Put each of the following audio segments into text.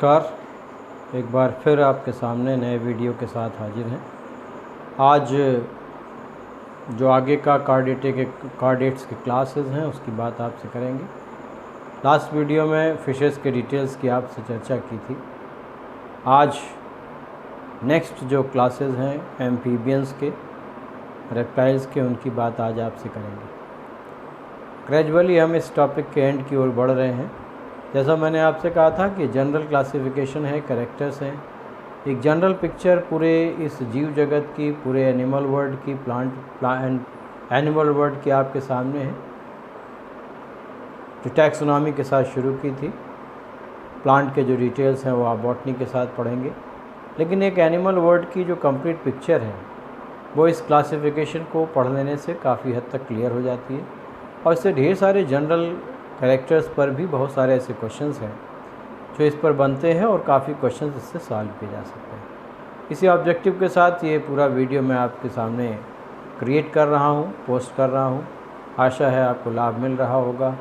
नमस्कार। एक बार फिर आपके सामने नए वीडियो के साथ हाजिर हैं। आज जो आगे का कार्डेट्स के क्लासेस हैं उसकी बात आपसे करेंगे। लास्ट वीडियो में फ़िशेस के डिटेल्स की आपसे चर्चा की थी। आज नेक्स्ट जो क्लासेस हैं एम्फीबियंस के, रेप्टाइल्स के, उनकी बात आज आपसे करेंगे। ग्रेजुअली हम इस टॉपिक के एंड की ओर बढ़ रहे हैं। जैसा मैंने आपसे कहा था कि जनरल क्लासिफिकेशन है, कैरेक्टर्स हैं, एक जनरल पिक्चर पूरे इस जीव जगत की, पूरे एनिमल वर्ल्ड की, एनिमल वर्ल्ड की आपके सामने है। जो टैक्सोनॉमी के साथ शुरू की थी, प्लांट के जो डिटेल्स हैं वो आप बॉटनी के साथ पढ़ेंगे, लेकिन एक एनिमल वर्ल्ड की जो कंप्लीट पिक्चर है वो इस क्लासिफिकेशन को पढ़ लेने से काफ़ी हद तक क्लियर हो जाती है। और इससे ढेर सारे जनरल कैरेक्टर्स पर भी बहुत सारे ऐसे क्वेश्चंस हैं जो इस पर बनते हैं और काफ़ी क्वेश्चंस इससे सॉल्व किए जा सकते हैं। इसी ऑब्जेक्टिव के साथ ये पूरा वीडियो मैं आपके सामने क्रिएट कर रहा हूँ, पोस्ट कर रहा हूँ। आशा है आपको लाभ मिल रहा होगा।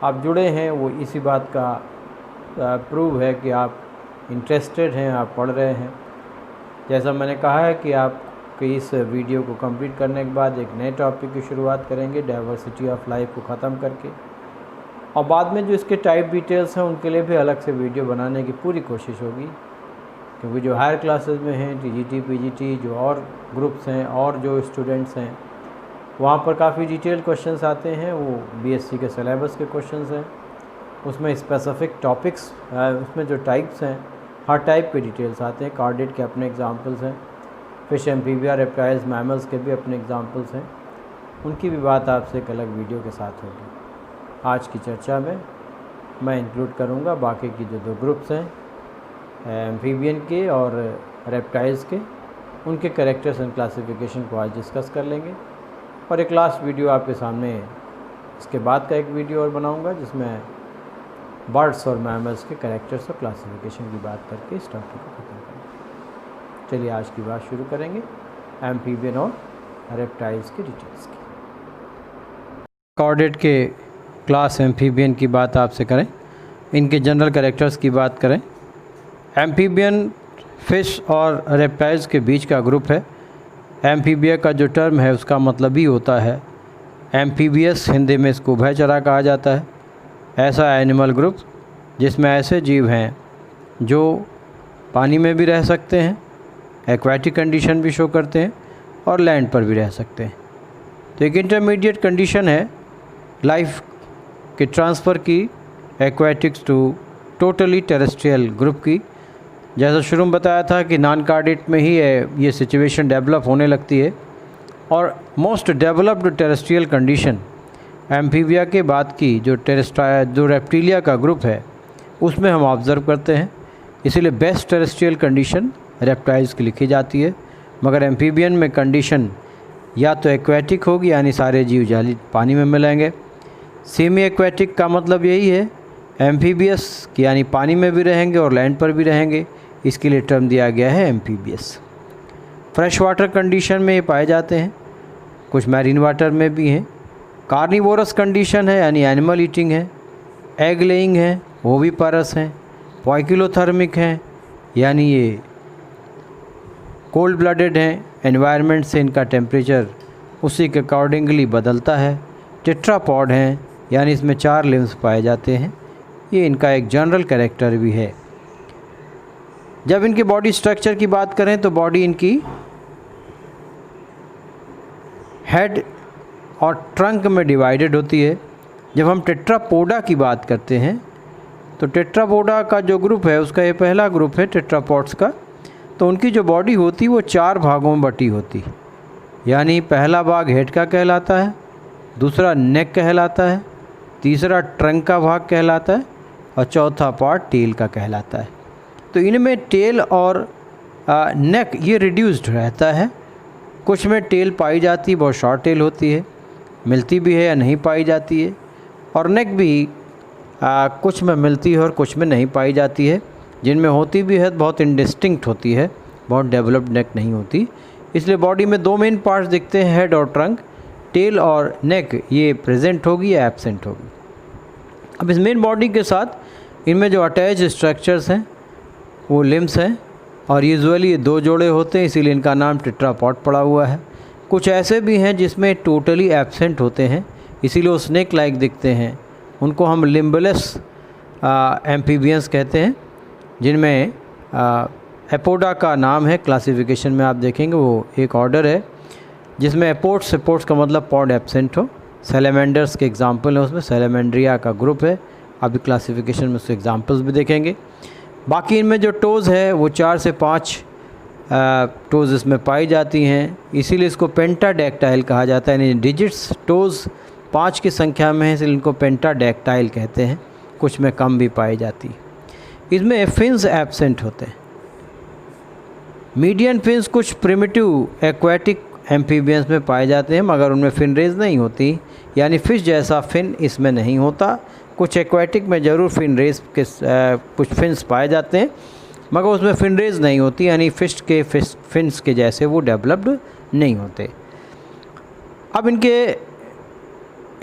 आप जुड़े हैं वो इसी बात का प्रूव है कि आप इंटरेस्टेड हैं, आप पढ़ रहे हैं। जैसा मैंने कहा है कि आप इस वीडियो को कंप्लीट करने के बाद एक नए टॉपिक की शुरुआत करेंगे, डाइवर्सिटी ऑफ लाइफ को ख़त्म करके, और बाद में जो इसके टाइप डिटेल्स हैं उनके लिए भी अलग से वीडियो बनाने की पूरी कोशिश होगी। क्योंकि जो हायर क्लासेस में हैं, टीजीटी, पीजीटी, जो और ग्रुप्स हैं और जो स्टूडेंट्स हैं, वहाँ पर काफ़ी डिटेल क्वेश्चंस आते हैं। वो बीएससी के सिलेबस के क्वेश्चंस हैं, उसमें स्पेसिफिक टॉपिक्स, उसमें जो टाइप्स हैं हर टाइप के डिटेल्स आते हैं। कार्डेट के अपने एग्जांपल्स हैं, फिश, एम्फीबिया, रेप्टाइल्स, मैमल्स के भी अपने एग्जांपल्स हैं। उनकी भी बात आपसे एक अलग वीडियो के साथ होगी। आज की चर्चा में मैं इंक्लूड करूंगा बाकी की जो दो ग्रुप्स हैं एम्फीबियन के और रेप्टाइल्स के, उनके कैरेक्टर्स एंड क्लासिफिकेशन को आज डिस्कस कर लेंगे। और एक लास्ट वीडियो आपके सामने इसके बाद का एक वीडियो और बनाऊंगा जिसमें बर्ड्स और मैमल्स के कैरेक्टर्स और क्लासिफिकेशन की बात करके इस टॉपिक को खत्म करेंगे। चलिए आज की बात शुरू करेंगे एम्फीबियन और रेप्टाइल्स के डिटेल्स की। कार्डेट के क्लास एम्फीबियन की बात आपसे करें, इनके जनरल कैरेक्टर्स की बात करें। एम्फीबियन फिश और रेप्टाइल्स के बीच का ग्रुप है। एम्फीबिया का जो टर्म है उसका मतलब ही होता है एम्फीबियस, हिंदी में इसको उभयचरा कहा जाता है। ऐसा एनिमल ग्रुप जिसमें ऐसे जीव हैं जो पानी में भी रह सकते हैं, एक्वाटिक कंडीशन भी शो करते हैं, और लैंड पर भी रह सकते हैं। तो एक इंटरमीडिएट कंडीशन है लाइफ के ट्रांसफ़र की aquatics to totally terrestrial group की। जैसा शुरू में बताया था कि नॉन कार्डेट में ही ये सिचुएशन डेवलप होने लगती है, और most developed terrestrial condition amphibia के बाद की जो रेप्टिलिया का ग्रुप है उसमें हम ऑब्ज़र्व करते हैं। इसीलिए बेस्ट टेरेस्ट्रियल कंडीशन रेप्टाइल्स की लिखी जाती है, मगर एम्फीबियन में कंडीशन या तो एक्वाटिक होगी, यानी सारे जीव जाली पानी में मिलेंगे। सेमी एक्वाटिक का मतलब यही है एम्फीबियस कि यानी पानी में भी रहेंगे और लैंड पर भी रहेंगे, इसके लिए टर्म दिया गया है एम्फीबियस। फ्रेश वाटर कंडीशन में ये पाए जाते हैं, कुछ मैरीन वाटर में भी हैं। कार्निवोरस कंडीशन है यानी एनिमल ईटिंग है, एग लेइंग है, ओविपारस हैं, पॉइकिलोथर्मिक हैं यानी ये कोल्ड ब्लडेड हैं, एनवायरनमेंट से इनका टेम्परेचर उसी के अकॉर्डिंगली बदलता है। टेट्रापॉड हैं यानी इसमें 4 लिम्स पाए जाते हैं। ये इनका एक जनरल कैरेक्टर भी है। जब इनके बॉडी स्ट्रक्चर की बात करें तो बॉडी इनकी हेड और ट्रंक में डिवाइडेड होती है। जब हम टेट्रापोडा की बात करते हैं तो टेट्रापोडा का जो ग्रुप है उसका ये पहला ग्रुप है टेट्रापॉड्स का। तो उनकी जो बॉडी होती है वो 4 भागों में बटी होती, यानी पहला भाग हेड का कहलाता है, दूसरा नेक कहलाता है, तीसरा ट्रंक का भाग कहलाता है, और चौथा पार्ट टेल का कहलाता है। तो इनमें टेल और नेक ये रिड्यूस्ड रहता है। कुछ में टेल पाई जाती है, बहुत शॉर्ट टेल होती है, मिलती भी है या नहीं पाई जाती है, और नेक भी कुछ में मिलती है और कुछ में नहीं पाई जाती है। जिनमें होती भी है बहुत इंडिस्टिंक्ट होती है, बहुत डेवलप्ड नेक नहीं होती। इसलिए बॉडी में 2 मेन पार्ट्स दिखते हैं, हेड और ट्रंक। टेल और नेक ये प्रेजेंट होगी या एब्सेंट होगी। अब इस मेन बॉडी के साथ इनमें जो अटैच स्ट्रक्चर्स हैं वो लिम्स हैं और यूजुअली ये 2 जोड़े होते हैं, इसीलिए इनका नाम टेट्रापॉड पड़ा हुआ है। कुछ ऐसे भी हैं जिसमें टोटली एब्सेंट होते हैं, इसीलिए वो स्नेक लाइक दिखते हैं। उनको हम लिम्बलेस एम्फीबियंस कहते हैं, जिनमें एपोडा का नाम है। क्लासिफिकेशन में आप देखेंगे वो एक ऑर्डर है जिसमें एपोड्स का मतलब पॉड एब्सेंट हो। सैलेमेंडर्स के एग्जाम्पल है, उसमें सैलेमेंड्रिया का ग्रुप है। अभी क्लासिफिकेशन में उसके एग्जाम्पल्स भी देखेंगे। बाकी इनमें जो टोज़ है वो 4 से 5 टोज़ इसमें पाई जाती हैं, इसीलिए इसको पेंटाडेक्टाइल कहा जाता है। यानी डिजिट्स टोज़ 5 की संख्या में है, इसलिए इनको पेंटाडेक्टाइल कहते हैं। कुछ में कम भी पाई जाती है। इसमें फिन्स एब्सेंट होते हैं। मीडियन फिन्स कुछ प्रिमिटिव एक्वेटिक एम्फीबियंस में पाए जाते हैं, मगर उनमें फिन रेज नहीं होती, यानी फ़िश जैसा फिन इसमें नहीं होता। कुछ एक्वेटिक में ज़रूर फिन रेज के कुछ फिन्स पाए जाते हैं, मगर उसमें फिन रेज नहीं होती, यानी फिन्स के जैसे वो डेवलप्ड नहीं होते। अब इनके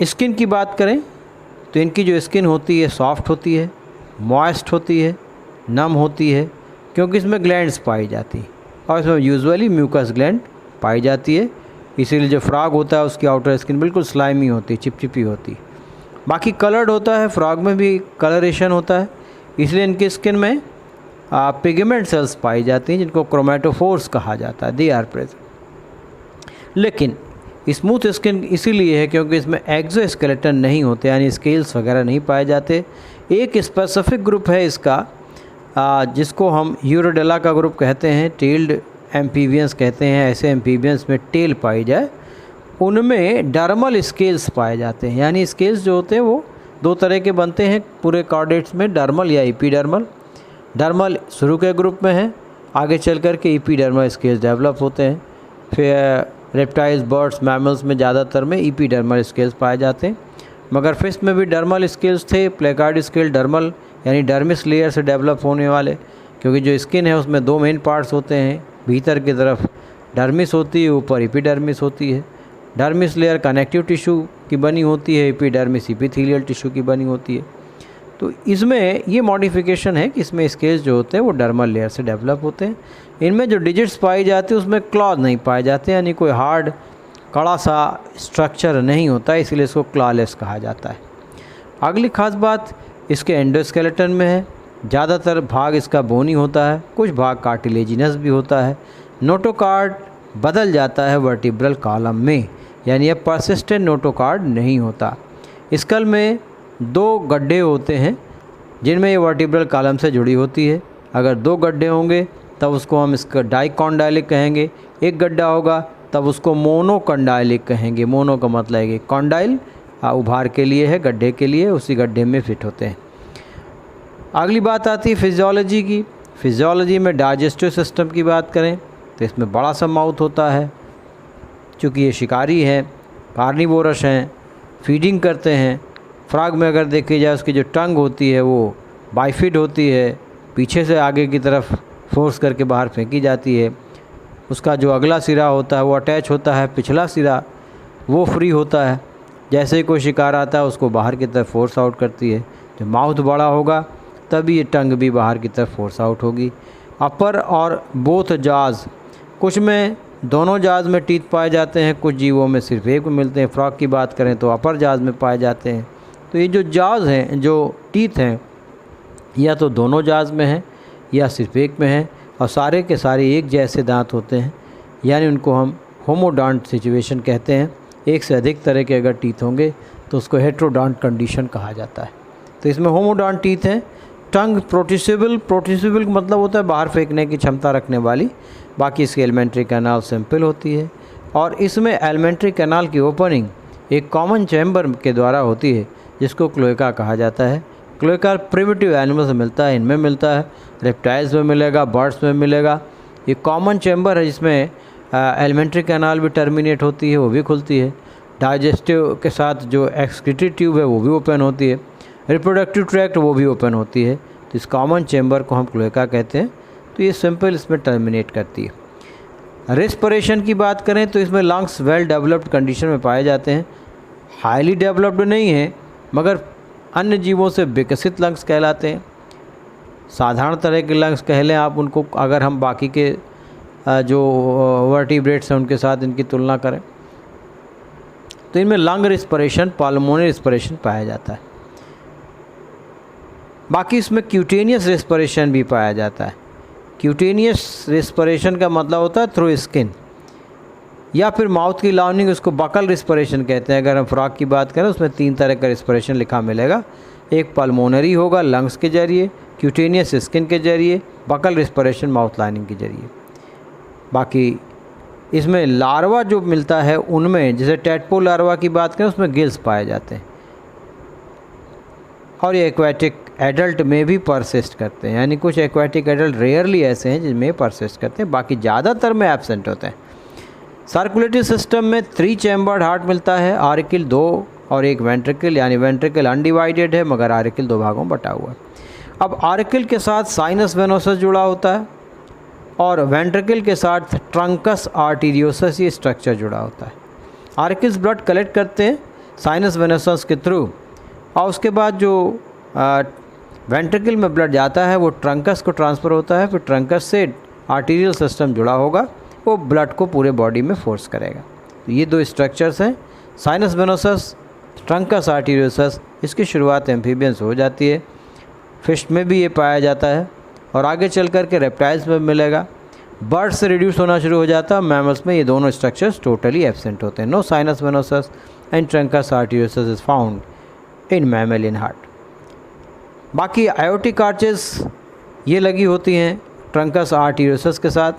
स्किन की बात करें तो इनकी जो स्किन होती है सॉफ्ट होती है, मॉइस्ट होती है, नम होती है, क्योंकि इसमें ग्लैंड्स पाई जाती हैं और इसमें यूजुअली म्यूकस ग्लैंड पाई जाती है। इसीलिए जो फ्रॉग होता है उसकी आउटर स्किन बिल्कुल स्लाइमी होती है, चिपचिपी होती है। बाकी कलर्ड होता है, फ्रॉग में भी कलरेशन होता है, इसलिए इनकी स्किन में पिगमेंट सेल्स पाई जाती हैं जिनको क्रोमेटोफोर्स कहा जाता है। They are present. लेकिन स्मूथ स्किन इसीलिए है क्योंकि इसमें एक्सोस्केलेटन नहीं होते, यानी स्केल्स वगैरह नहीं पाए जाते। एक स्पेसिफिक ग्रुप है इसका जिसको हम यूरोडेला का ग्रुप कहते हैं, टेल्ड एम्फीबियंस कहते हैं। ऐसे एम्फीबियंस में टेल पाई जाए, उनमें डर्मल स्केल्स पाए जाते हैं। यानी स्केल्स जो होते हैं वो 2 तरह के बनते हैं पूरे कॉर्डेट्स में, डर्मल या एपिडर्मल। डर्मल शुरू के ग्रुप में है, आगे चल कर के एपिडर्मल स्केल्स डेवलप होते हैं। फिर रेप्टाइल्स, बर्ड्स, मैमल्स में ज़्यादातर में एपिडर्मल स्केल्स पाए जाते हैं, मगर फिश में भी डर्मल स्केल्स थे। प्लेकार्ड स्केल डर्मल यानी डर्मिस लेयर से डेवलप होने वाले, क्योंकि जो स्किन है उसमें 2 मेन पार्ट्स होते हैं। भीतर की तरफ डर्मिस होती है, ऊपर एपिडर्मिस होती है। डर्मिस लेयर कनेक्टिव टिश्यू की बनी होती है, एपिडर्मिस एपिथेलियल टिश्यू की बनी होती है। तो इसमें ये मॉडिफिकेशन है कि इसमें स्केल्स जो होते हैं वो डर्मल लेयर से डेवलप होते हैं। इनमें जो डिजिट्स पाई जाती है उसमें क्लॉज नहीं पाए जाते, यानी कोई हार्ड कड़ा सा स्ट्रक्चर नहीं होता, इसलिए इसको क्लॉलेस कहा जाता है। अगली खास बात इसके एंडोस्केलेटन में है। ज़्यादातर भाग इसका बोनी होता है, कुछ भाग कार्टिलेजिनस भी होता है। नोटोकार्ड बदल जाता है वर्टिब्रल कॉलम में, यानी यह परसिस्टेंट नोटोकार्ड नहीं होता। स्कल में 2 गड्ढे होते हैं जिनमें ये वर्टिब्रल कॉलम से जुड़ी होती है। अगर 2 गड्ढे होंगे तब उसको हम इसका डाइकॉन्डाइलिक कहेंगे। एक गड्ढा होगा तब उसको मोनोकॉन्डाइलिक कहेंगे। मोनो का मतलब है कि कॉन्डाइल उभार के लिए है, गड्ढे के लिए, उसी गड्ढे में फिट होते हैं। अगली बात आती है फिजियोलॉजी की। फिजियोलॉजी में डाइजेस्टिव सिस्टम की बात करें तो इसमें बड़ा सा माउथ होता है, चूँकि ये शिकारी हैं, कार्निवोरस हैं, फीडिंग करते हैं। फ्रॉग में अगर देखी जाए उसकी जो टंग होती है वो बाइफिड होती है, पीछे से आगे की तरफ फोर्स करके बाहर फेंकी जाती है। उसका जो अगला सिरा होता है वो अटैच होता है, पिछला सिरा वो फ्री होता है। जैसे ही कोई शिकार आता है उसको बाहर की तरफ फोर्स आउट करती है। जब माउथ बड़ा होगा तभी ये टंग भी बाहर की तरफ फोर्स आउट होगी। अपर और बोथ जाज, कुछ में दोनों जाज में टीथ पाए जाते हैं, कुछ जीवों में सिर्फ एक में मिलते हैं। फ्रॉग की बात करें तो अपर जाज में पाए जाते हैं। तो ये जो जाज हैं, जो टीथ हैं, या तो दोनों जाज में हैं या सिर्फ एक में हैं, और सारे के सारे एक जैसे दांत होते हैं, यानी उनको हम होमोडॉन्ट सिचुएशन कहते हैं। एक से अधिक तरह के अगर टीथ होंगे तो उसको हेट्रोडॉन्ट कंडीशन कहा जाता है। तो इसमें होमोडॉन्ट टीथ हैं। टंग प्रोट्यूसिबल का मतलब होता है बाहर फेंकने की क्षमता रखने वाली। बाकी इसकी एलिमेंट्री कैनाल सिंपल होती है, और इसमें एलिमेंट्री कैनाल की ओपनिंग एक कॉमन चैम्बर के द्वारा होती है जिसको क्लोएका कहा जाता है। क्लोएका प्रिमिटिव एनिमल्स में मिलता है, इनमें मिलता है, रेप्टाइल्स में मिलेगा, बर्ड्स में मिलेगा। ये कॉमन चैम्बर है जिसमें एलिमेंट्री कैनाल भी टर्मिनेट होती है, वो भी खुलती है। डाइजेस्टिव के साथ जो एक्सक्रीटरी ट्यूब है वो भी ओपन होती है। रिप्रोडक्टिव ट्रैक्ट वो भी ओपन होती है। तो इस कॉमन चैम्बर को हम क्लोएका कहते हैं। तो ये सिंपल इसमें टर्मिनेट करती है। रेस्पिरेशन की बात करें तो इसमें लंग्स वेल डेवलप्ड कंडीशन में पाए जाते हैं। हाईली डेवलप्ड नहीं है, मगर अन्य जीवों से विकसित लंग्स कहलाते हैं। साधारण तरह के लंग्स कह लें आप उनको, अगर हम बाकी के जो वर्टिब्रेट्स हैं उनके साथ इनकी तुलना करें, तो इनमें लंग रिस्पिरेशन, पल्मोनरी रिस्पिरेशन पाया जाता है। बाकी इसमें क्यूटेनियस रिस्पिरेशन भी पाया जाता है। क्यूटेनियस रिस्पिरेशन का मतलब होता है थ्रू स्किन, या फिर माउथ की लाउनिंग, उसको बकल रिस्पिरेशन कहते हैं। अगर हम फ्रॉग की बात करें उसमें 3 तरह का रिस्पिरेशन लिखा मिलेगा। एक पल्मोनरी होगा लंग्स के जरिए, क्यूटेनियस स्किन के जरिए, बकल रिस्पिरेशन माउथ लाइनिंग के जरिए। बाकी इसमें लार्वा जो मिलता है उनमें, जैसे टेडपोल लार्वा की बात करें उसमें गिल्स पाए जाते हैं, और ये एक्वाटिक एडल्ट में भी परसिस्ट करते हैं। यानी कुछ एक्वाटिक एडल्ट रेयरली ऐसे हैं जिनमें परसिस्ट करते हैं, बाकी ज़्यादातर में एब्सेंट होते हैं। सर्कुलेटरी सिस्टम में 3 चैम्बर्ड हार्ट मिलता है, आर्किल 2 और एक वेंट्रिकल, यानी वेंट्रिकल अनडिवाइडेड है मगर आर्किल 2 भागों में बटा हुआ है। अब आर्किल के साथ साइनस वेनोसस जुड़ा होता है और वेंट्रिकल के साथ ट्रंकस आर्टीरियोसस ये स्ट्रक्चर जुड़ा होता है। आर्किल्स ब्लड कलेक्ट करते हैं साइनस वेनोसस के थ्रू, और उसके बाद जो वेंट्रिकल में ब्लड जाता है वो ट्रंकस को ट्रांसफ़र होता है, फिर ट्रंकस से आर्टीरियल सिस्टम जुड़ा होगा, वो ब्लड को पूरे बॉडी में फोर्स करेगा। तो ये 2 स्ट्रक्चर्स हैं, साइनस वेनोसस, ट्रंकस आर्टीरियोसस। इसकी शुरुआत एम्फीबियंस हो जाती है, फिश में भी ये पाया जाता है और आगे चल कर के रेप्टाइल्स में मिलेगा। बर्ड से रिड्यूस होना शुरू हो जाता है, मैमल्स में ये दोनों स्ट्रक्चर्स टोटली एब्सेंट होते हैं। No sinus venosus and truncus arteriosus is found in mammalian heart. बाकी आयोटिक आर्चेस ये लगी होती हैं ट्रंकस आर्टीरियोसस के साथ,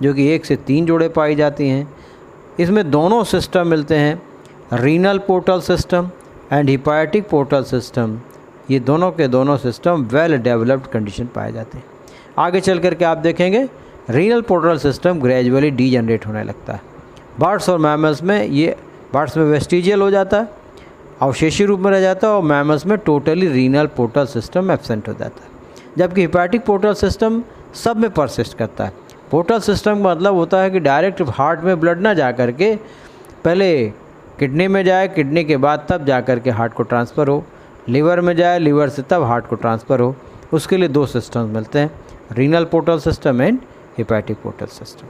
जो कि 1 से 3 जोड़े पाई जाती हैं। इसमें दोनों सिस्टम मिलते हैं, renal portal system and hepatic portal system. ये दोनों के दोनों सिस्टम वेल डेवलप्ड कंडीशन पाए जाते हैं। आगे चल कर के आप देखेंगे renal portal system gradually degenerate होने लगता है। बर्ड्स और मैमल्स में ये, बर्ड्स में वेस्टिजियल हो जाता है, अवशेषी रूप में रह जाता है, और मैमल्स में totally renal portal system absent हो जाता है। जबकि हिपैटिक पोर्टल सिस्टम सब में परसिस्ट करता है। पोर्टल सिस्टम का मतलब होता है कि डायरेक्ट हार्ट में ब्लड ना जा कर के पहले किडनी में जाए, किडनी के बाद तब जा कर के हार्ट को ट्रांसफ़र हो, लीवर में जाए, लीवर से तब हार्ट को ट्रांसफ़र हो। उसके लिए 2 सिस्टम्स मिलते हैं, renal portal system and hepatic portal system.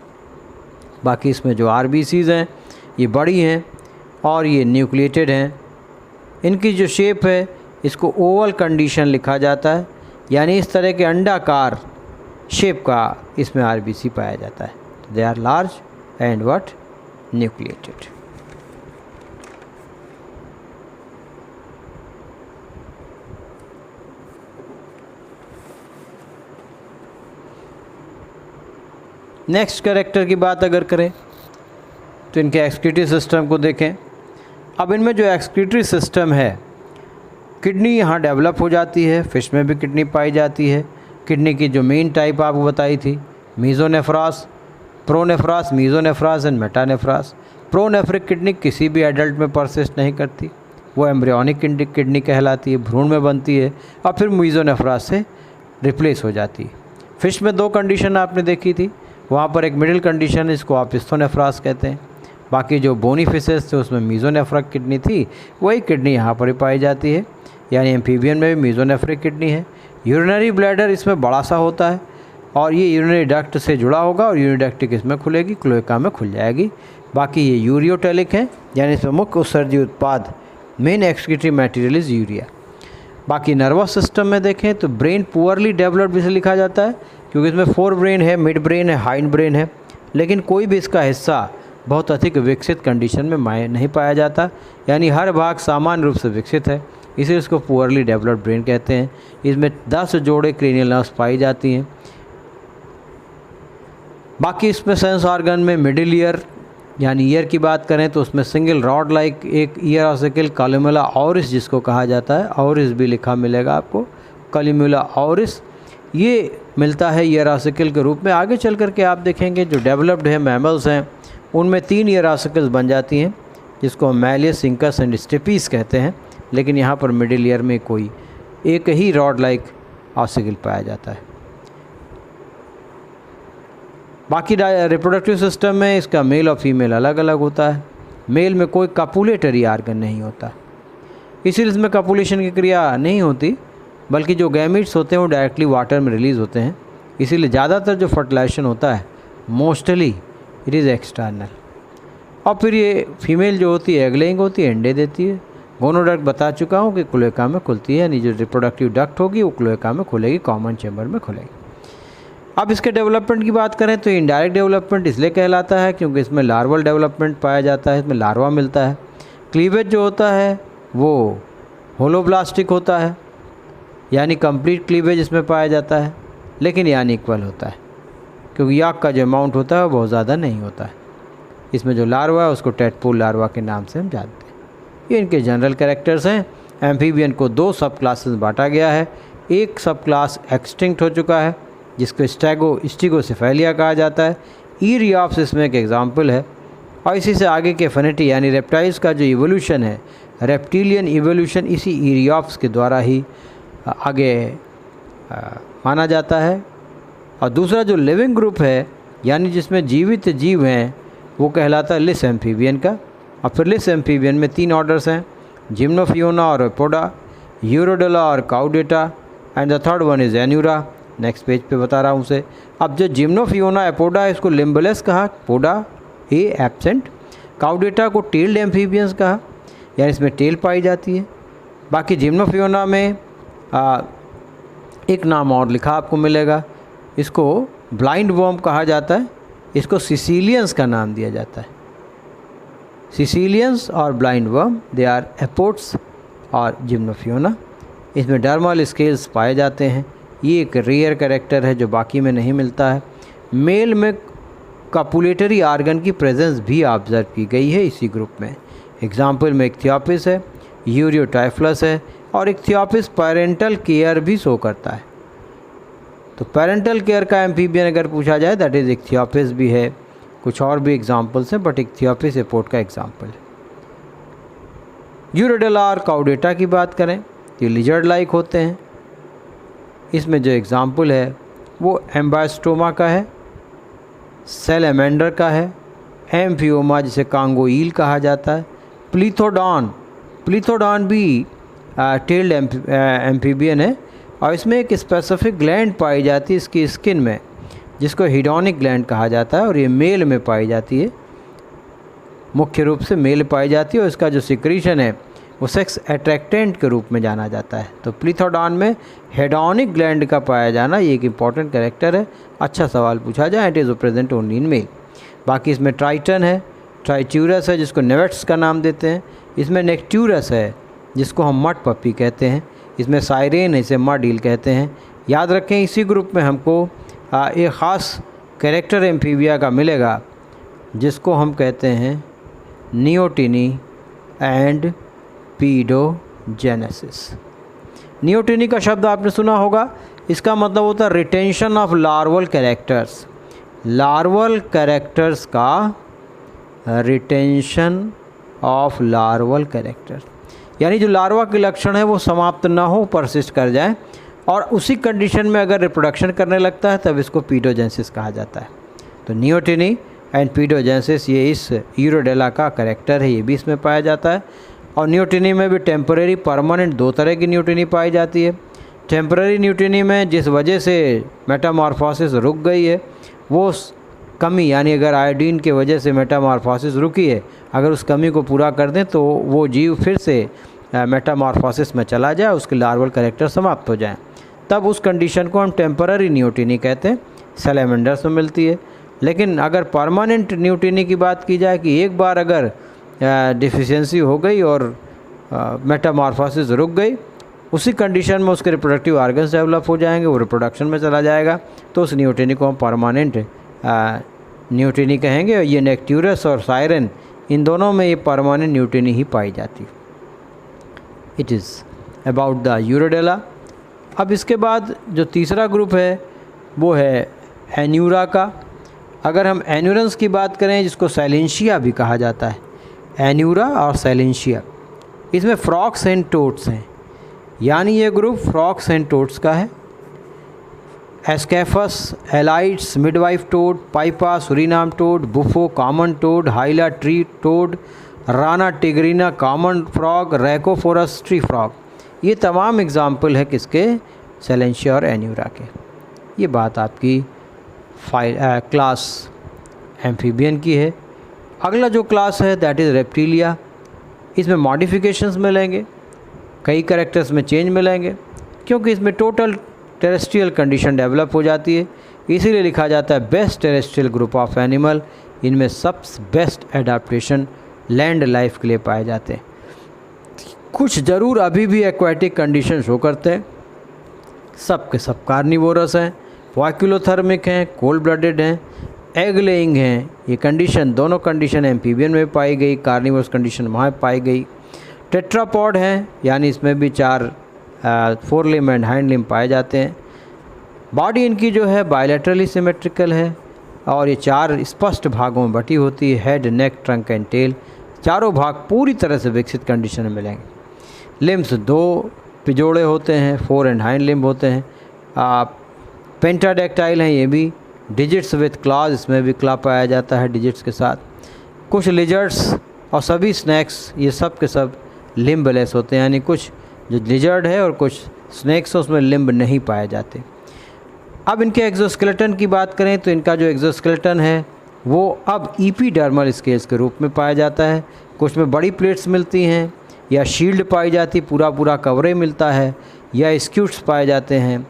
बाकी इसमें जो आरबीसीज़ हैं ये बड़ी हैं और ये न्यूक्लिएटेड हैं। इनकी जो शेप है इसको ओवल कंडीशन लिखा जाता है, यानी इस तरह के अंडाकार शेप का इसमें आरबीसी पाया जाता है। They are large and what nucleated. Next character की बात अगर करें तो इनके एक्सक्रीटरी सिस्टम को देखें। अब इनमें जो एक्सक्रीटरी सिस्टम है, किडनी यहाँ डेवलप हो जाती है, फिश में भी किडनी पाई जाती है। किडनी की जो मेन टाइप आपको बताई थी, मीज़ोनेफ्रॉस, प्रोनेफ्रॉस, मीज़ोनेफ्रॉस एंड मेटानेफ्रॉस। प्रोनेफ्रिक किडनी किसी भी एडल्ट में परसिस्ट नहीं करती, वो एम्ब्रियोनिक किडनी कहलाती है, भ्रूण में बनती है और फिर मीज़ोनेफ्रॉस से रिप्लेस हो जाती है। फिश में 2 कंडीशन आपने देखी थी, वहाँ पर एक मिडिल कंडीशन, इसको आप पिस्थोनेफ्रॉस कहते हैं। बाकी जो बोनी फिशेस थे उसमें मीज़ोनेफ्रिक किडनी थी, वही किडनी यहाँ पर ही पाई जाती है, यानी एम्फीबियन में भी मीज़ोनेफ्रिक किडनी है। यूरिनरी ब्लैडर इसमें बड़ा सा होता है और ये यूरिनरी डक्ट से जुड़ा होगा और यूरिनरी डक्ट इसमें खुलेगी, क्लोएका में खुल जाएगी। बाकी ये यूरियोटेलिक है, यानी इसमें मुख्य उत्सर्जी उत्पाद, main excretory material is urea. बाकी नर्वस सिस्टम में देखें तो ब्रेन पुअरली डेवलप्ड इसे लिखा जाता है, क्योंकि इसमें 4 ब्रेन है, मिड ब्रेन है, हाइंड ब्रेन है, लेकिन कोई भी इसका हिस्सा बहुत अधिक विकसित कंडीशन में नहीं पाया जाता, यानी हर भाग सामान्य रूप से विकसित है, इसे इसको पुअरली डेवलप्ड ब्रेन कहते हैं। इसमें 10 जोड़े क्रेनियल नर्व्स पाई जाती हैं। बाकी इसमें सेंस ऑर्गन में मिडिल ईयर, यानी ईयर की बात करें तो उसमें सिंगल रॉड लाइक एक ईयर ऑसिकल कॉलुमुला ऑरिस जिसको कहा जाता है, ऑरिस भी लिखा मिलेगा आपको, कॉलुमुला ऑरिस, ये मिलता है ईयर ऑसिकल के रूप में। आगे चल कर के आप देखेंगे जो डेवलप्ड है मैमल्स हैं उनमें 3 ईयर ऑसिकल्स बन जाती हैं, जिसको मैलियस, इंकस एंड स्टेपीस कहते हैं, लेकिन यहाँ पर मिडिल ईयर में कोई एक ही रॉड लाइक ऑसिकल पाया जाता है। बाकी रिप्रोडक्टिव सिस्टम में इसका मेल और फीमेल अलग अलग होता है। मेल में कोई कपुलेटरी आर्गन नहीं होता, इसीलिए इसमें कपुलेशन की क्रिया नहीं होती, बल्कि जो गैमीट्स होते हैं वो डायरेक्टली वाटर में रिलीज़ होते हैं। इसीलिए ज़्यादातर जो फर्टिलाइजेशन होता है मोस्टली इट इज़ एक्सटर्नल। और फिर ये फीमेल जो होती है एग लेइंग होती है, अंडे देती है। गोनोडक्ट बता चुका हूँ कि क्लोएका में खुलती है, यानी जो रिप्रोडक्टिव डक्ट होगी वो क्लोएका में खुलेगी, कॉमन चैम्बर में खुलेगी। अब इसके डेवलपमेंट की बात करें तो इनडायरेक्ट डेवलपमेंट इसलिए कहलाता है क्योंकि इसमें लार्वल डेवलपमेंट पाया जाता है, इसमें लार्वा मिलता है। क्लीवेज जो होता है वो होलोब्लास्टिक होता है, यानी कंप्लीट क्लीवेज इसमें पाया जाता है, लेकिन ये अनइक्वल होता है क्योंकि याक का जो अमाउंट होता है वो बहुत ज़्यादा नहीं होता है। इसमें जो लार्वा है उसको टेडपोल लार्वा के नाम से हम जानते हैं। ये इनके जनरल कैरेक्टर्स हैं। एम्फीबियन को 2 सब क्लासेस बांटा गया है। एक सब क्लास एक्सटिंक्ट हो चुका है जिसको स्टिगोसेफेलिया कहा जाता है। ईरियाप्स इसमें एक एग्जाम्पल है। और इसी से आगे के फेनेटी यानी रेप्टाइल्स का जो इवोल्यूशन है, रेप्टिलियन इवोल्यूशन इसी ईरियाप्स के द्वारा ही आगे माना जाता है। और दूसरा जो लिविंग ग्रुप है यानी जिसमें जीवित जीव हैं वो कहलाता है लिस एम्फीबियन का। और फिर लिस एम्फीबियन में 3 ऑर्डर्स हैं, जिम्नोफियोना और एपोडा, यूरोडेला और Caudata, and the third one is Anura. Next page पे बता रहा हूँ उसे। अब जो जिम्नोफियोना एपोडा है इसको लिम्बलेस कहा, पोडा ए एब्सेंट। काउडेटा को टेल्ड एम्फीबियंस कहा, यानी इसमें टेल पाई जाती है। बाकी जिम्नोफियोना में एक नाम और लिखा आपको मिलेगा, इसको ब्लाइंड वर्म कहा जाता है। इसको सिसिलियंस का नाम दिया जाता है। सिसिलियंस और ब्लाइंड वर्म दे आर एपोड्स और जिम्नोफियोना। इसमें डर्मल स्केल्स पाए जाते हैं। ये एक रेयर कैरेक्टर है जो बाकी में नहीं मिलता है। मेल में कपुलेटरी आर्गन की प्रेजेंस भी ऑब्जर्व की गई है इसी ग्रुप में। एग्जाम्पल में इक्थियोपिस है, यूरियोटाइफ्लस है, और इक्थियोपिस पेरेंटल केयर भी शो करता है। तो पेरेंटल केयर का एम्फीबियन अगर पूछा जाए दैट इज़ इक्थियोपिस भी है। कुछ और भी एग्जाम्पल्स हैं बट इक्थियोपिस एपोड का एग्जाम्पल है। यूरोडेला और काउडेटा की बात करें तो ये लिजर्ड लाइक होते हैं। इसमें जो एग्जाम्पल है वो एम्बास्टोमा का है, सेलेमेंडर का है, एम्फियोमा जिसे कांगोईल कहा जाता है, प्लीथोडॉन भी टेल्ड एम्फीबियन है। और इसमें एक स्पेसिफिक ग्लैंड पाई जाती है इसकी स्किन में जिसको हिडोनिक ग्लैंड कहा जाता है, और ये मेल में पाई जाती है, मुख्य रूप से मेल पाई जाती है। और इसका जो सिक्रीशन है वो सेक्स अट्रैक्टेंट के रूप में जाना जाता है। तो प्लीथोडॉन में हेडोनिक ग्लैंड का पाया जाना ये एक इंपॉर्टेंट कैरेक्टर है। अच्छा सवाल पूछा जाए, it is present only in male. बाकी इसमें ट्राइटन है, ट्राइट्यूरस है जिसको नेवेट्स का नाम देते हैं। इसमें नेक्ट्यूरस है जिसको हम मड पप्पी कहते हैं। इसमें साइरेन है, इसे मड ईल कहते हैं। याद रखें इसी ग्रुप में हमको एक ख़ास कैरेक्टर एम्फीबिया का मिलेगा जिसको हम कहते हैं नियोटिनी एंड पीडोजेनेसिस। नियोटिनी का शब्द आपने सुना होगा, इसका मतलब होता है retention of larval characters. Larval characters का रिटेंशन ऑफ लार्वल कैरेक्टर, यानी जो लार्वा के लक्षण है वो समाप्त ना हो, परसिस्ट कर जाए, और उसी कंडीशन में अगर रिप्रोडक्शन करने लगता है तब इसको पीडोजेनेसिस कहा जाता है। तो नियोटिनी एंड पीडोजेनेसिस ये इस यूरोडेला का कैरेक्टर है, ये भी इसमें पाया जाता है। और नियोटिनी में भी टेम्परेरी परमानेंट 2 तरह की नियोटिनी पाई जाती है। टेम्परेरी नियोटिनी में जिस वजह से मेटामॉर्फोसिस रुक गई है वो कमी, यानी अगर आयोडीन के वजह से मेटामॉर्फोसिस रुकी है, अगर उस कमी को पूरा कर दें तो वो जीव फिर से मेटामॉर्फोसिस में चला जाए, उसके लार्वल कैरेक्टर समाप्त हो जाएं, तब उस कंडीशन को हम टेम्पररी नियोटिनी कहते हैं। सैलेमेंडर्स में मिलती है। लेकिन अगर परमानेंट नियोटिनी की बात की जाए कि एक बार अगर डिफिशियंसी हो गई और मेटामॉर्फोसिस रुक गई, उसी कंडीशन में उसके रिप्रोडक्टिव ऑर्गन्स डेवलप हो जाएंगे, वो रिप्रोडक्शन में चला जाएगा, तो उस नियोटिनी को हम परमानेंट नियोटिनी कहेंगे। ये नेक्ट्यूरस और साइरन, इन दोनों में ये परमानेंट नियोटिनी ही पाई जाती है। It is about the Urodela. अब इसके बाद जो तीसरा ग्रुप है वो है एन्यूरा का। अगर हम एन्यूरन्स की बात करें जिसको सैलेंशिया भी कहा जाता है, एन्यूरा और सैलेंशिया, इसमें फ्रॉक्स एंड टोड्स हैं, यानी ये ग्रुप फ्रॉक्स एंड टोड्स का है। Ascaphus, Alytes, midwife toad, Pipa, Surinam toad, Bufo, common toad, Hyla tree toad, Rana tigrina, common frog, Rhacophorus tree frog, ये तमाम एग्जाम्पल है किसके, सैलेंशिया और एन्यूरा के। ये बात आपकी क्लास एम्फीबियन की है। अगला जो क्लास है दैट इज़ रेप्टिलिया। इसमें मॉडिफिकेशंस मिलेंगे, कई कैरेक्टर्स में चेंज मिलेंगे, क्योंकि इसमें टोटल टेरेस्ट्रियल कंडीशन डेवलप हो जाती है, इसीलिए लिखा जाता है best terrestrial group of animal. इनमें सबसे बेस्ट एडाप्टेशन लैंड लाइफ के लिए पाए जाते हैं। कुछ ज़रूर अभी भी एक्वाटिक कंडीशन शो करते हैं, सब के सब कार्निवोरस हैं, वाक्यूलोथर्मिक हैं, कोल्ड ब्लडेड हैं, एग लेइंग हैं। ये कंडीशन, दोनों कंडीशन एम्फीबियन में पाई गई, कार्निवोरस कंडीशन वहाँ पाई गई। टेट्रापॉड हैं, यानी इसमें भी 4 four limb and hind limb पाए जाते हैं। बॉडी इनकी जो है बायलैटरली सिमेट्रिकल है और ये 4 स्पष्ट भागों में बटी होती है, head, neck, trunk and tail. चारों भाग पूरी तरह से विकसित कंडीशन में मिलेंगे। लिम्ब्स 2 पिजोड़े होते हैं, 4 एंड हाइंड लिम्ब होते हैं। पेंटाडेक्टाइल हैं ये भी। डिजिट्स विथ क्लॉज, इसमें भी क्लॉ पाया जाता है डिजिट्स के साथ। कुछ लिजर्ड्स और सभी स्नैक्स ये सब के सब लिम्बलेस होते हैं, यानी कुछ जो लिजर्ड है और कुछ स्नैक्स है उसमें लिम्ब नहीं पाए जाते। अब इनके एक्सोस्केलेटन की बात करें तो इनका जो एक्सोस्केलेटन है वो अब ईपीडर्मल स्केल्स के रूप में पाया जाता है। कुछ में बड़ी प्लेट्स मिलती हैं या शील्ड पाई जाती, पूरा कवरेज मिलता है, या स्क्यूट्स पाए जाते हैं।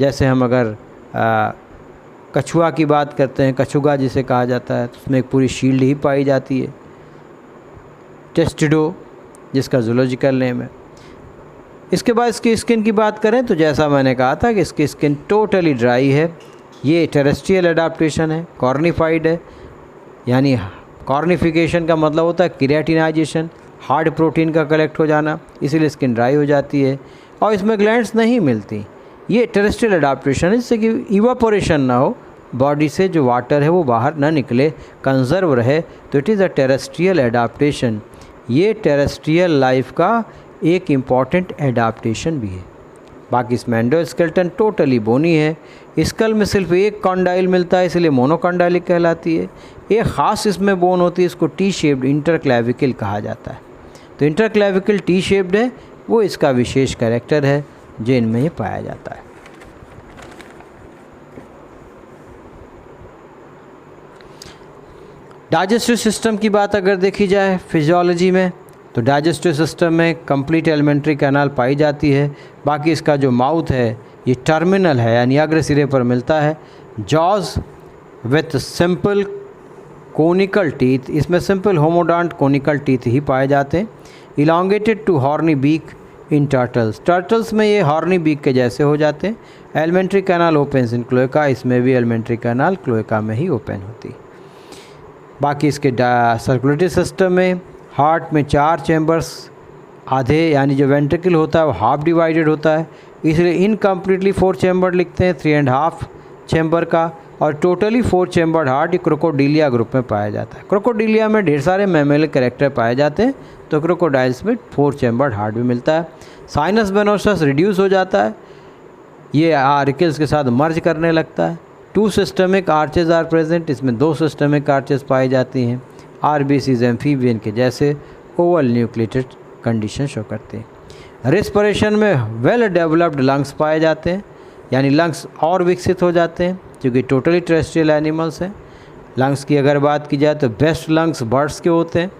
जैसे हम अगर कछुआ की बात करते हैं, कछुगा जिसे कहा जाता है, तो उसमें एक पूरी शील्ड ही पाई जाती है, टेस्टिडो जिसका जूलॉजिकल नेम है। इसके बाद इसकी स्किन की बात करें तो जैसा मैंने कहा था कि इसकी स्किन टोटली ड्राई है। ये टेरेस्ट्रियल एडाप्टेशन है, कॉर्निफाइड है, यानी कॉर्निफिकेशन का मतलब होता है केराटिनाइजेशन, हार्ड प्रोटीन का कलेक्ट हो जाना, इसीलिए स्किन ड्राई हो जाती है और इसमें ग्लैंड्स नहीं मिलती। ये टेरेस्ट्रियल एडाप्टेशन है जिससे कि इवापोरेशन ना हो, बॉडी से जो वाटर है वो बाहर ना निकले, कंजर्व रहे, तो it is a terrestrial adaptation. ये टेरेस्ट्रियल लाइफ का एक इम्पॉर्टेंट एडाप्टेशन भी है। बाकी इसमें एंडोस्केलेटन टोटली बोनी है। स्कल में सिर्फ एक कॉन्डाइल मिलता है, इसलिए मोनोकॉन्डाइलिक कहलाती है। एक ख़ास इसमें बोन होती है, इसको टी शेप्ड इंटरक्लेविकल कहा जाता है। तो इंटरक्लेविकल टी शेप्ड है, वो इसका विशेष कैरेक्टर है जो इनमें ही पाया जाता है। डाइजेस्टिव सिस्टम की बात अगर देखी जाए फिजियोलॉजी में, तो डाइजेस्टिव सिस्टम में कंप्लीट एलिमेंट्री कैनाल पाई जाती है। बाकी इसका जो माउथ है ये टर्मिनल है, यानी अग्र सिरे पर मिलता है। Jaws with simple conical teeth, इसमें सिंपल होमोडॉन्ट कोनिकल टीथ ही पाए जाते हैं। Elongated to horny beak in turtles, turtles में ये हॉर्नी बीक के जैसे हो जाते हैं। Alimentary canal opens in cloaca, इसमें भी एलिमेंट्री कैनाल क्लोएका में ही ओपन होती। बाकी इसके सर्कुलेटरी सिस्टम में हार्ट में 4 चैम्बर्स, आधे यानी जो वेंट्रिकल होता है वो हाफ डिवाइडेड होता है, इसलिए इनकम्प्लीटली 4 चैम्बर लिखते हैं, 3.5 चैम्बर का। और टोटली 4 चैम्बर्ड हार्ट ये क्रोकोडिलिया ग्रुप में पाया जाता है। क्रोकोडिलिया में ढेर सारे मैमेलिक कैरेक्टर पाए जाते हैं, तो क्रोकोडाइल्स में 4 चैम्बर्ड हार्ट भी मिलता है। साइनस वेनोसस रिड्यूस हो जाता है, ये आर्किल्स के साथ मर्ज करने लगता है। 2 सिस्टमिक आर्चेज आर प्रेजेंट, इसमें 2 सिस्टमिक आर्चेज पाई जाती हैं। आरबीसीज एम्फीबियन के जैसे ओवल न्यूक्लिएटेड कंडीशन शो करते हैं। रेस्पिरेशन में वेल डेवलप्ड लंग्स पाए जाते हैं, यानी लंग्स और विकसित हो जाते हैं क्योंकि टोटली टेरेस्ट्रियल एनिमल्स हैं। लंग्स की अगर बात की जाए तो बेस्ट लंग्स बर्ड्स के होते हैं,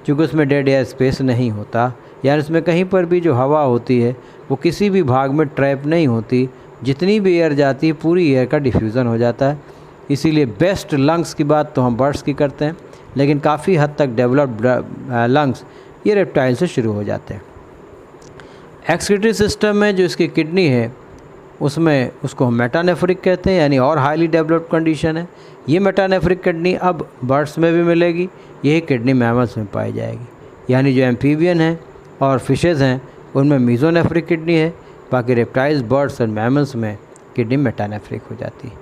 क्योंकि उसमें डेड एयर स्पेस नहीं होता, यानी उसमें कहीं पर भी जो हवा होती है वो किसी भी भाग में ट्रैप नहीं होती, जितनी भी एयर जाती है पूरी एयर का डिफ्यूज़न हो जाता है। इसीलिए बेस्ट लंग्स की बात तो हम बर्ड्स की करते हैं, लेकिन काफ़ी हद तक डेवलप्ड लंग्स ये रेप्टाइल से शुरू हो जाते हैं। एक्सक्रीटरी सिस्टम में जो इसकी किडनी है उसमें उसको हम मेटानेफ्रिक कहते हैं, यानी और हाईली डेवलप्ड कंडीशन है। ये मेटानेफ्रिक किडनी अब बर्ड्स में भी मिलेगी, यही किडनी मैमल्स में पाई जाएगी। यानी जो एम्फीबियन हैं और फिशेज़ हैं उनमें मीजोनेफ्रिक किडनी है, बाकी रेप्टाइल्स, बर्ड्स और मैमल्स में किडनी मेटानेफ्रिक हो जाती है।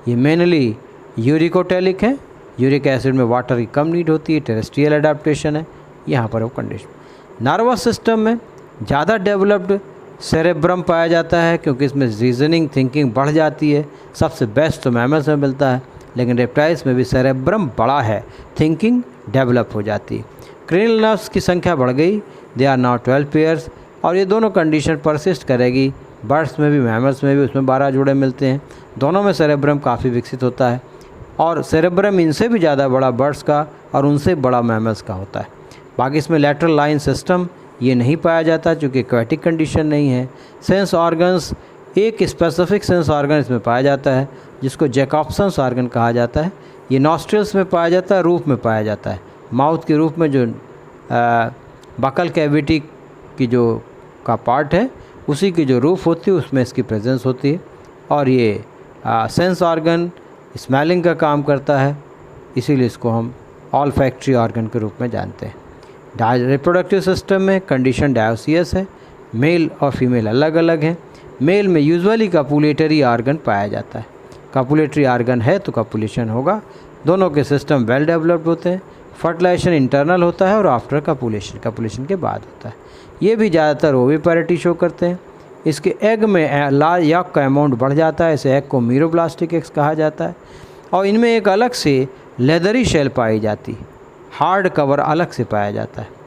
ये मेनली यूरिकोटेलिक है, यूरिक एसिड में वाटर की कम नीड होती है, टेरेस्ट्रियल एडाप्टेशन है यहाँ पर वो कंडीशन। नर्वस सिस्टम में ज़्यादा डेवलप्ड सेरेब्रम पाया जाता है, क्योंकि इसमें रीजनिंग थिंकिंग बढ़ जाती है। सबसे बेस्ट तो मैमल्स में मिलता है, लेकिन रेप्टाइल्स में भी सेरेब्रम बड़ा है, थिंकिंग डेवलप हो जाती है। क्रेनियल नर्व्स की संख्या बढ़ गई, दे आर नाउ 12 पेयर्स। और ये दोनों कंडीशन परसिस्ट करेगी। बर्ड्स में भी मैमल्स में भी उसमें 12 जोड़े मिलते हैं। दोनों में सेरेब्रम काफ़ी विकसित होता है और सेरेब्रम इनसे भी ज़्यादा बड़ा बर्ड्स का और उनसे बड़ा मैमल्स का होता है। बाकी इसमें लैटरल लाइन सिस्टम ये नहीं पाया जाता क्योंकि एक्वेटिक कंडीशन नहीं है। सेंस ऑर्गन्स, एक स्पेसिफिक सेंस ऑर्गन इसमें पाया जाता है जिसको जैकॉब्सन्स ऑर्गन कहा जाता है। ये नॉस्ट्रिल्स में पाया जाता है, रूफ में पाया जाता है। माउथ के रूफ में जो बकल कैविटी की जो का पार्ट है उसी की जो रूफ होती है उसमें इसकी प्रेजेंस होती है। और ये सेंस ऑर्गन स्मेलिंग का काम करता है, इसीलिए इसको हम ऑल्फैक्टरी ऑर्गन के रूप में जानते हैं। रिप्रोडक्टिव सिस्टम में कंडीशन डायोसियस है, मेल और फीमेल अलग अलग हैं। मेल में यूजुअली कपुलेटरी ऑर्गन पाया जाता है। कपुलेटरी ऑर्गन है तो कपुलेशन होगा। दोनों के सिस्टम वेल डेवलप्ड होते हैं। फर्टिलाइजेशन इंटरनल होता है और आफ्टर कपुलेशन के बाद होता है। ये भी ज़्यादातर ओविपैरिटी शो करते हैं। इसके एग में लार्ज यॉक का अमाउंट बढ़ जाता है, इसे एग को मीरोब्लास्टिक एग्स कहा जाता है। और इनमें एक अलग से लेदरी शेल पाई जाती, हार्ड कवर अलग से पाया जाता है।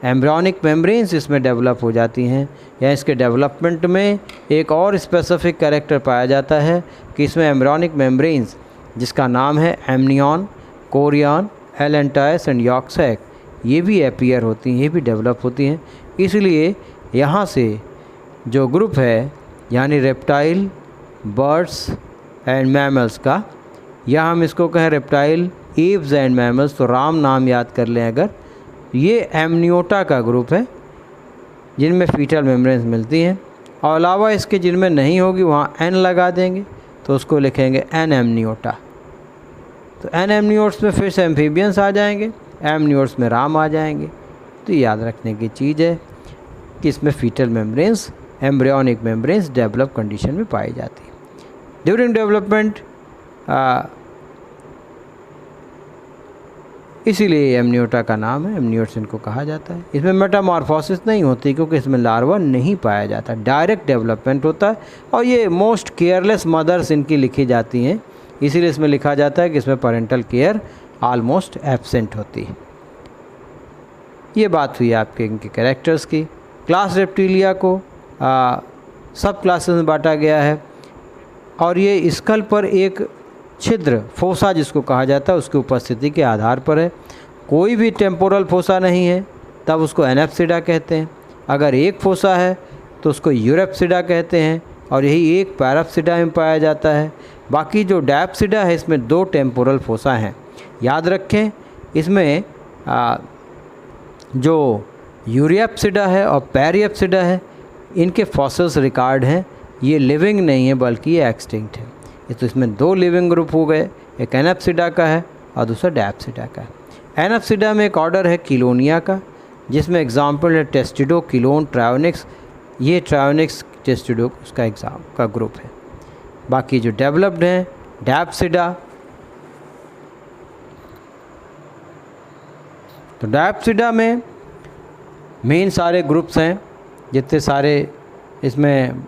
एम्ब्रियोनिक मेम्ब्रेन्स इसमें डेवलप हो जाती हैं, या इसके डेवलपमेंट में एक और स्पेसिफिक कैरेक्टर पाया जाता है कि इसमें एम्ब्रियोनिक मेम्ब्रेन्स जिसका नाम है amnion, chorion, allantois and yolk sac, ये भी अपीयर होती हैं, ये भी डेवलप होती हैं। इसलिए यहाँ से जो ग्रुप है यानी रेप्टाइल, बर्ड्स एंड मैमल्स का, या हम इसको कहें रेप्टाइल, एव्स एंड मैमल्स, तो राम नाम याद कर लें अगर, ये एमनियोटा का ग्रुप है जिनमें फीटल मेम्ब्रेन्स मिलती हैं। और अलावा इसके जिनमें नहीं होगी वहाँ एन लगा देंगे तो उसको लिखेंगे एन एमनियोटा। तो एन एमनियोट्स में फिर से एम्फीबियंस आ जाएंगे, एमनियोट्स में राम आ जाएंगे। तो याद रखने की चीज़ है कि इसमें foetal membranes, embryonic membranes develop condition में पाई जाती है। ड्यूरिंग डेवलपमेंट इसीलिए एमनियोटा का नाम है, एमनियोट्स इनको कहा जाता है। इसमें मेटामॉर्फोसिस नहीं होती क्योंकि इसमें लार्वा नहीं पाया जाता, डायरेक्ट डेवलपमेंट होता है। और ये मोस्ट केयरलेस मदर्स इनकी लिखी जाती हैं, इसीलिए इसमें लिखा जाता है कि इसमें पेरेंटल केयर ऑलमोस्ट एब्सेंट होती है। ये बात हुई आपके इनके कैरेक्टर्स की। क्लास रेप्टिलिया को सब क्लासेस में बांटा गया है और ये स्कल पर एक छिद्र, फोसा जिसको कहा जाता है, उसकी उपस्थिति के आधार पर है। कोई भी टेम्पोरल फोसा नहीं है तब उसको एनेप्सिडा कहते हैं। अगर एक फोसा है तो उसको यूरेप्सिडा कहते हैं और यही एक पैराप्सिडा में पाया जाता है। बाकी जो डायप्सिडा है इसमें 2 टेम्पोरल फोसा हैं। याद रखें इसमें जो यूरिएप्सिडा है और पेरिएप्सिडा है इनके फॉसिल्स रिकॉर्ड हैं। ये लिविंग नहीं है बल्कि ये एक्सटिंक्ट है। तो इसमें 2 लिविंग ग्रुप हो गए, एक एनेप्सिडा का है और दूसरा डायप्सिडा का है। एनेप्सिडा में एक ऑर्डर है किलोनिया का, जिसमें एग्जाम्पल है टेस्टिडो, किलोन, ट्रायोनिक्स। ये ट्रायोनिक्स टेस्टिडो उसका एग्जाम का ग्रुप है। बाकी जो डेवलप्ड हैं डायप्सिडा, तो डायप्सिडा में मेन सारे ग्रुप्स हैं, जितने सारे इसमें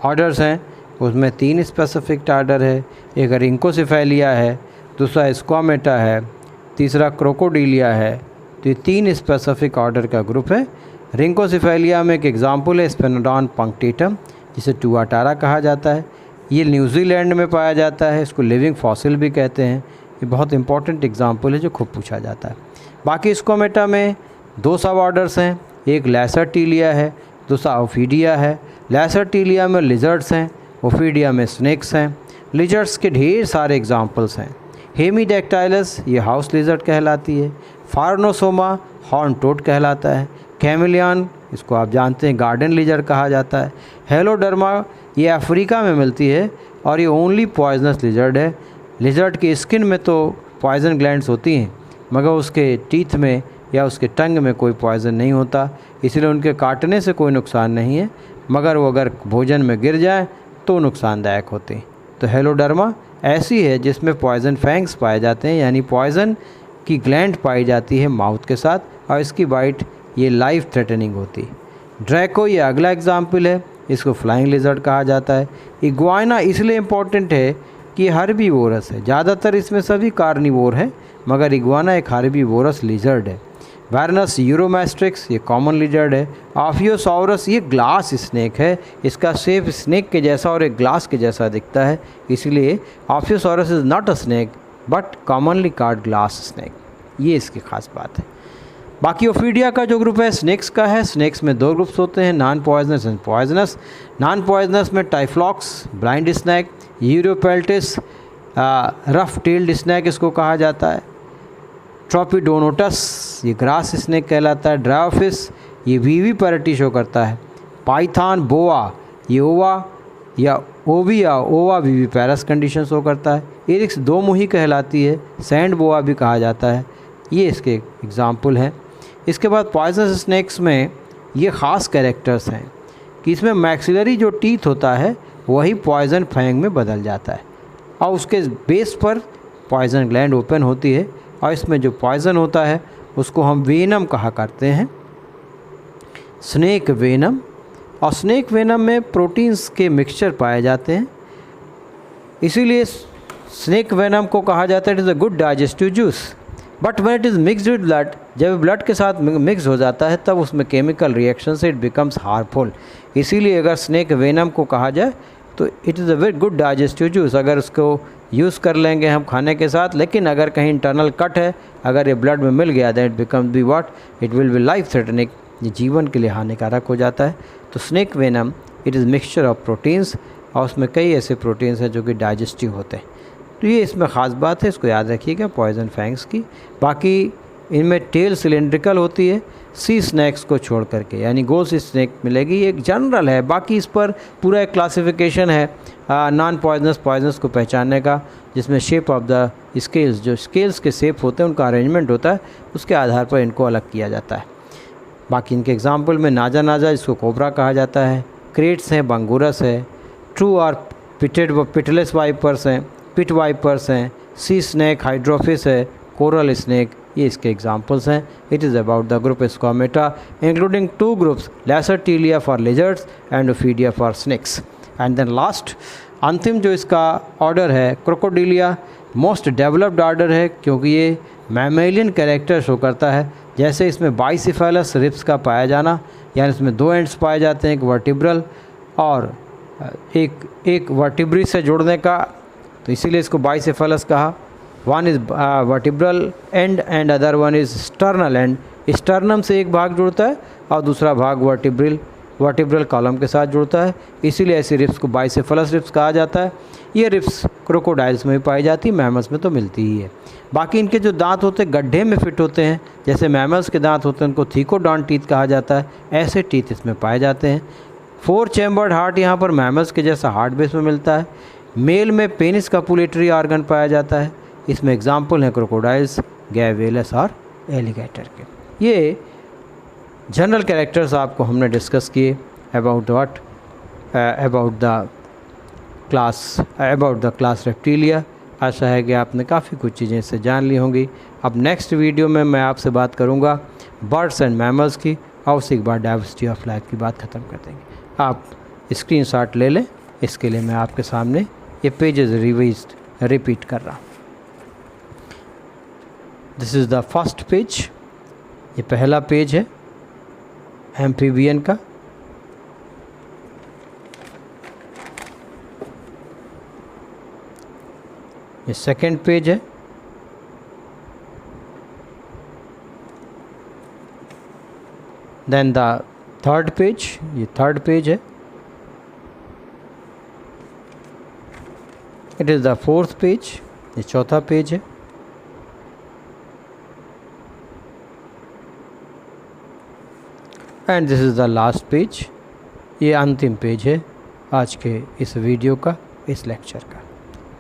ऑर्डर्स हैं उसमें 3 स्पेसिफिक ऑर्डर है। एक रिंकोसिफेलिया है, दूसरा स्क्वामेटा है, तीसरा क्रोकोडिलिया है। तो ये 3 स्पेसिफिक ऑर्डर का ग्रुप है। रिंकोसिफेलिया में एक एग्जाम्पल है स्पेनोडॉन पंक्टेटम, जिसे टुआटारा कहा जाता है। ये न्यूजीलैंड में पाया जाता है, इसको लिविंग फॉसिल भी कहते हैं। ये बहुत इंपॉर्टेंट एग्जाम्पल है जो खूब पूछा जाता है। बाकी स्क्वामेटा में 2 सब ऑर्डर्स हैं, एक लैसरटीलिया है, दूसरा ओफीडिया है। लैसरटीलिया में लिजर्ड्स हैं, ओफीडिया में स्नेक्स हैं। लिजर्ड्स के ढेर सारे एग्जाम्पल्स हैं। हेमीडेक्टाइलस ये हाउस लिजर्ड कहलाती है। फार्नोसोमा हॉर्न टोड कहलाता है। कैमिलियन इसको आप जानते हैं गार्डन लिजर्ड कहा जाता है। हेलोडर्मा ये अफ्रीका में मिलती है और ये ओनली पॉइजनस लिजर्ड है। लिजर्ड की स्किन में तो पॉइजन ग्लैंड्स होती हैं मगर उसके टीथ में या उसके टंग में कोई पॉइजन नहीं होता, इसलिए उनके काटने से कोई नुकसान नहीं है, मगर वो अगर भोजन में गिर जाए तो नुकसानदायक होते हैं। तो हेलोडर्मा ऐसी है जिसमें पॉइजन फैंग्स पाए जाते हैं, यानी पॉइजन की ग्लैंड पाई जाती है माउथ के साथ, और इसकी बाइट ये लाइफ थ्रेटनिंग होती है। ड्रैको ये अगला एग्जाम्पल है, इसको फ्लाइंग लिजर्ड कहा जाता है। इग्वाना इसलिए इम्पॉर्टेंट है कि हर्बीवोरस है, ज़्यादातर इसमें सभी कार्निवोर हैं मगर इग्वाना एक हर्बीवोरस लिजर्ड है। वायरनस यूरोमैस्ट्रिक्स ये कॉमन लिजर्ड है। आफियोसॉरस ये ग्लास स्नेक है, इसका शेप स्नेक के जैसा और एक ग्लास के जैसा दिखता है, इसलिए Ophiosaurus is not a snake but commonly called glass snake. ये इसकी खास बात है। बाकी ओफीडिया का जो ग्रुप है स्नेक्स का है। स्नेक्स में दो ग्रुप्स होते हैं, non poisonous and poisonous. Non poisonous में Typhlops, blind snake, Uropeltis, rough tailed snake इसको कहा जाता है। ट्रोपिडोनोटस ये ग्रास स्नेक कहलाता है। ड्रायोफिस ये वीवी पैरिटी शो करता है। पाइथॉन बोआ ये ओवा या ओविया ओवा वीवी पैरस कंडीशन शो करता है। इरिक्स दो मुही कहलाती है, सैंड बोआ भी कहा जाता है। ये इसके एग्जाम्पल हैं। इसके बाद पॉइजनस स्नेक्स में ये ख़ास कैरेक्टर्स हैं कि इसमें मैक्सिलरी जो टीथ होता है वही पॉइजन फैंग में बदल जाता है और उसके बेस पर पॉइजन ग्लैंड ओपन होती है और इसमें जो पॉइजन होता है उसको हम वेनम कहा करते हैं, स्नेक वेनम। और स्नेक वेनम में प्रोटीन्स के मिक्सचर पाए जाते हैं, इसीलिए स्नेक वेनम को कहा जाता है it is a good digestive juice. But when it is mixed with blood, जब ब्लड के साथ मिक्स हो जाता है तब उसमें केमिकल रिएक्शन से इट बिकम्स हार्मफुल। इसीलिए अगर स्नेक वेनम को कहा जाए तो it is a very good digestive juice, अगर उसको यूज़ कर लेंगे हम खाने के साथ। लेकिन अगर कहीं इंटरनल कट है, अगर ये ब्लड में मिल गया then it becomes be what, it will be life threatening, ये जीवन के लिए हानिकारक हो जाता है। तो snake venom it is mixture of proteins और उसमें कई ऐसे प्रोटीन्स हैं जो कि डाइजेस्टिव होते हैं। तो ये इसमें ख़ास बात है, इसको याद रखिएगा पॉइजन फैंग्स की। बाकी इनमें टेल सिलेंड्रिकल होती है सी स्नैक्स को छोड़ करके, यानी गोल्स स्नैक मिलेगी। एक जनरल है, बाकी इस पर पूरा एक क्लासिफिकेशन है नॉन पॉइजनस पॉइजनस को पहचानने का, जिसमें शेप ऑफ द स्केल्स, जो स्केल्स के शेप होते हैं उनका अरेंजमेंट होता है, उसके आधार पर इनको अलग किया जाता है। बाकी इनके एग्जाम्पल में नाजा नाजा जिसको कोबरा कहा जाता है, क्रेट्स हैं, बंगूरस है, ट्रू और पिटलेस वाइपर्स हैं, पिट वाइपर्स हैं, सी स्नैक, हाइड्रोफिस है, कोरल स्नैक, ये इसके एग्जाम्पल्स हैं। It is about the group Squamata including two groups, Lacertilia for lizards and Ophidia for snakes. And then last अंतिम जो इसका ऑर्डर है क्रोकोडिलिया, मोस्ट डेवलप्ड ऑर्डर है क्योंकि ये मैमेलियन कैरेक्टर शो करता है। जैसे इसमें बाइसिफेलस रिब्स का पाया जाना, यानी इसमें दो एंड्स पाए जाते हैं, एक वर्टिब्रल और एक वर्टिब्री से जुड़ने का, तो इसीलिए इसको बाइसेफेलस कहा। One is vertebral and and other one is sternal end. Sternum से एक भाग जुड़ता है और दूसरा भाग वर्टिब्रल कॉलम के साथ जुड़ता है, इसीलिए ऐसी रिब्स को बाइसेफेलस रिब्स कहा जाता है। ये रिब्स क्रोकोडाइल्स में भी पाई जाती है, मैमल्स में तो मिलती ही है। बाकी इनके जो दांत होते हैं गड्ढे में फिट होते हैं, जैसे मैमल्स के दांत होते हैं उनको थीकोडॉन टीथ कहा जाता है, ऐसे टीथ इसमें पाए जाते हैं। 4 चैम्बर्ड हार्ट यहाँ पर मैमल्स के जैसा हार्ट बेस में मिलता है। मेल में पेनिस कपुलेटरी ऑर्गन पाया जाता है, इसमें एग्जाम्पल हैं क्रोकोडाइल्स, गैवेलस और एलिगेटर के। ये जनरल कैरेक्टर्स आपको हमने डिस्कस किए अबाउट द क्लास रेप्टिलिया। आशा है कि आपने काफ़ी कुछ चीज़ें इससे जान ली होंगी। अब नेक्स्ट वीडियो में मैं आपसे बात करूंगा बर्ड्स एंड मैमल्स की, और उसके बाद डाइवर्सिटी ऑफ लाइफ की बात ख़त्म कर देंगे। आप स्क्रीनशॉट ले लें, इसके लिए मैं आपके सामने ये पेजेस रिपीट कर रहा हूँ। This is the first page, ये पहला पेज है एम्फीबियन का। ये सेकंड पेज है। देन द थर्ड पेज, ये थर्ड पेज है। It is the fourth page, ये चौथा पेज है। And this is the last page, ये अंतिम पेज है आज के इस वीडियो का, इस लेक्चर का।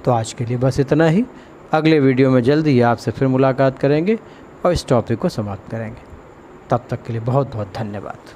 तो आज के लिए बस इतना ही। अगले वीडियो में जल्दी ही आपसे फिर मुलाकात करेंगे और इस टॉपिक को समाप्त करेंगे। तब तक के लिए बहुत बहुत धन्यवाद।